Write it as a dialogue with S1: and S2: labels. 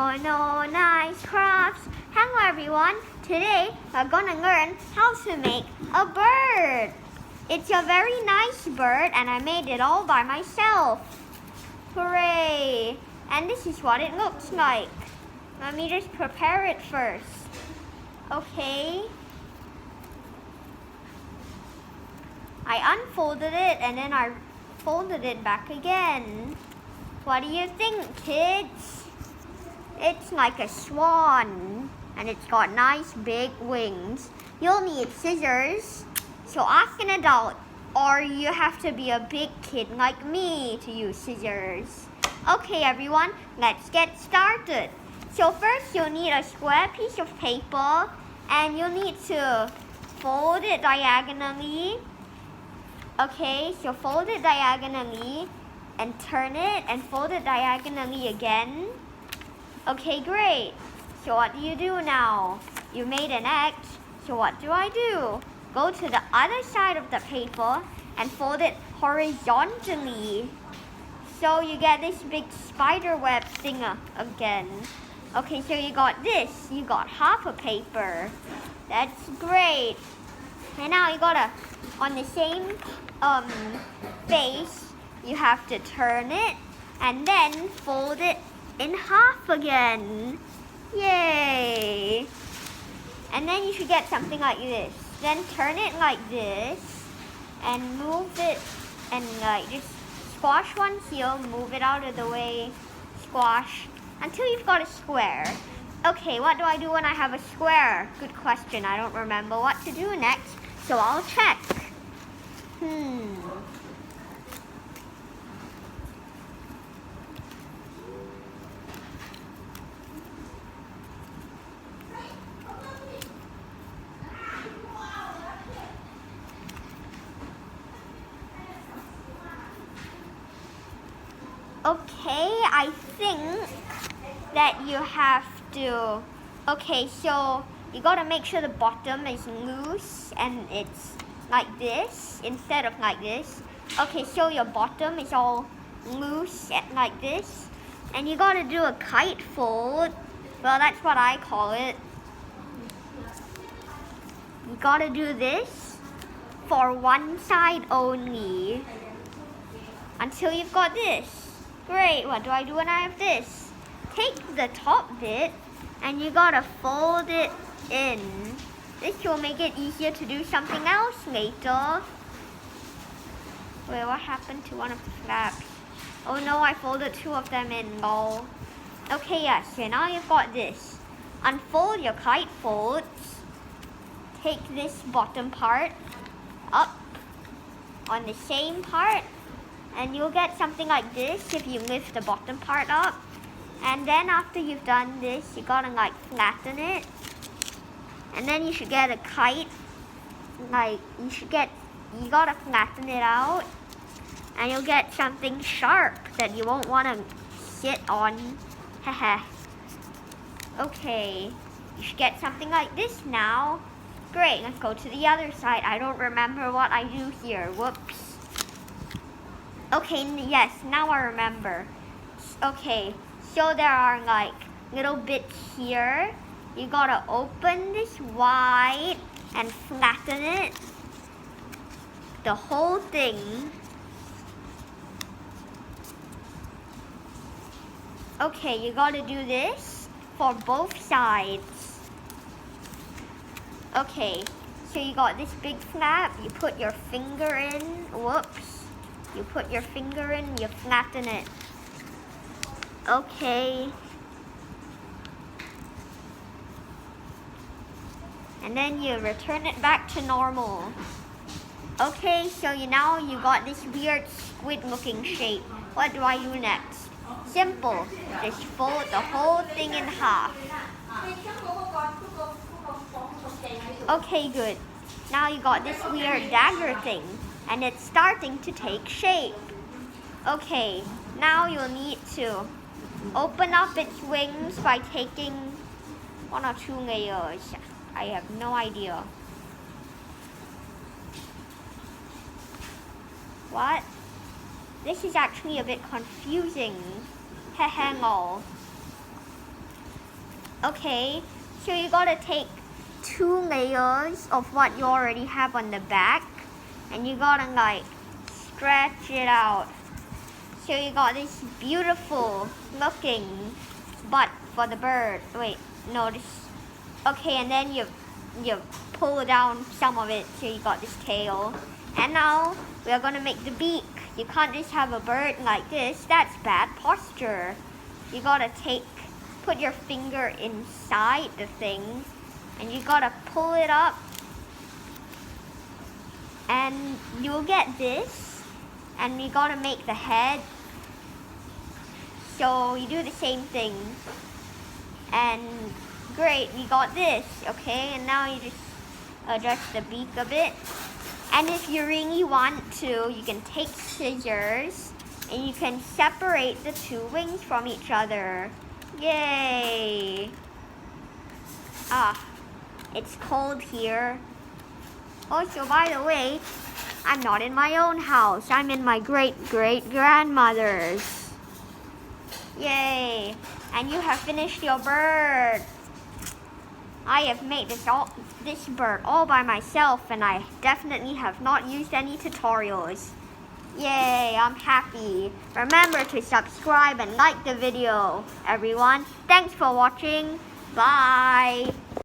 S1: Oh no, nice crafts. Hello everyone. Today we're gonna learn how to make a bird. It's a very nice bird and I made it all by myself. Hooray! And this is what it looks like. Let me just prepare it first. Okay. I unfolded it and then I folded it back again. What do you think, kids? It's like a swan and it's got nice big wings. You'll need scissors, so ask an adult, or you have to be a big kid like me to use scissors. Okay everyone, let's get started. So first you'll need a square piece of paper and you'll need to fold it diagonally. Okay, so fold it diagonally and turn it and fold it diagonally again. Okay, great. So what do you do now? You made an X, so what do I do? Go to the other side of the paper and fold it horizontally. So you get this big spider web thing again. Okay, so you got this. You got half a paper. That's great. And now you gotta, on the same face, you have to turn it and then fold it in half again. Yay! And then you should get something like this. Then turn it like this and move it and like just squash one heel, move it out of the way, squash until you've got a square. Okay, what do I do when I have a square? Good question. I don't remember what to do next, so I'll check. Okay, I think that you have to, okay, so you gotta make sure the bottom is loose and it's like this instead of like this. Okay, so your bottom is all loose and like this. And you gotta do a kite fold. Well, that's what I call it. You gotta do this for one side only until you've got this. Great, what do I do when I have this? Take the top bit and you gotta fold it in. This will make it easier to do something else later. Wait, what happened to one of the flaps? Oh no, I folded two of them in, lol. Okay, yes, so now you've got this. Unfold your kite folds. Take this bottom part up on the same part. And you'll get something like this if you lift the bottom part up. And then after you've done this, you gotta like flatten it. And then you should get a kite. Like, you gotta flatten it out. And you'll get something sharp that you won't wanna sit on. Haha. Okay, you should get something like this now. Great, let's go to the other side. I don't remember what I do here. Whoops. Okay, yes, now I remember. Okay, so there are like little bits here. You gotta open this wide and flatten it. The whole thing. Okay, you gotta do this for both sides. Okay, so you got this big flap. You put your finger in. Whoops. You put your finger in, you flatten it. Okay. And then you return it back to normal. Okay, so now you got this weird squid looking shape. What do I do next? Simple. Just fold the whole thing in half. Okay, good. Now you got this weird dagger thing. And it's starting to take shape. Okay, now you'll need to open up its wings by taking one or two layers. I have no idea. What? This is actually a bit confusing. Hehengol. Okay, so you gotta take 2 layers of what you already have on the back, and you gotta like stretch it out. So you got this beautiful looking butt for the bird. Wait, no, this. Okay, and then you pull down some of it, so you got this tail. And now we are gonna make the beak. You can't just have a bird like this. That's bad posture. You gotta put your finger inside the thing, and you gotta pull it up, and you'll get this. And you gotta make the head. So you do the same thing, and great, you got this. Okay, and now you just adjust the beak a bit. And if you really want to, you can take scissors and you can separate the 2 wings from each other. Yay! Ah, it's cold here. Also, by the way, I'm not in my own house. I'm in my great-great-grandmother's. Yay! And you have finished your bird. I have made this bird all by myself, and I definitely have not used any tutorials. Yay, I'm happy. Remember to subscribe and like the video, everyone. Thanks for watching. Bye.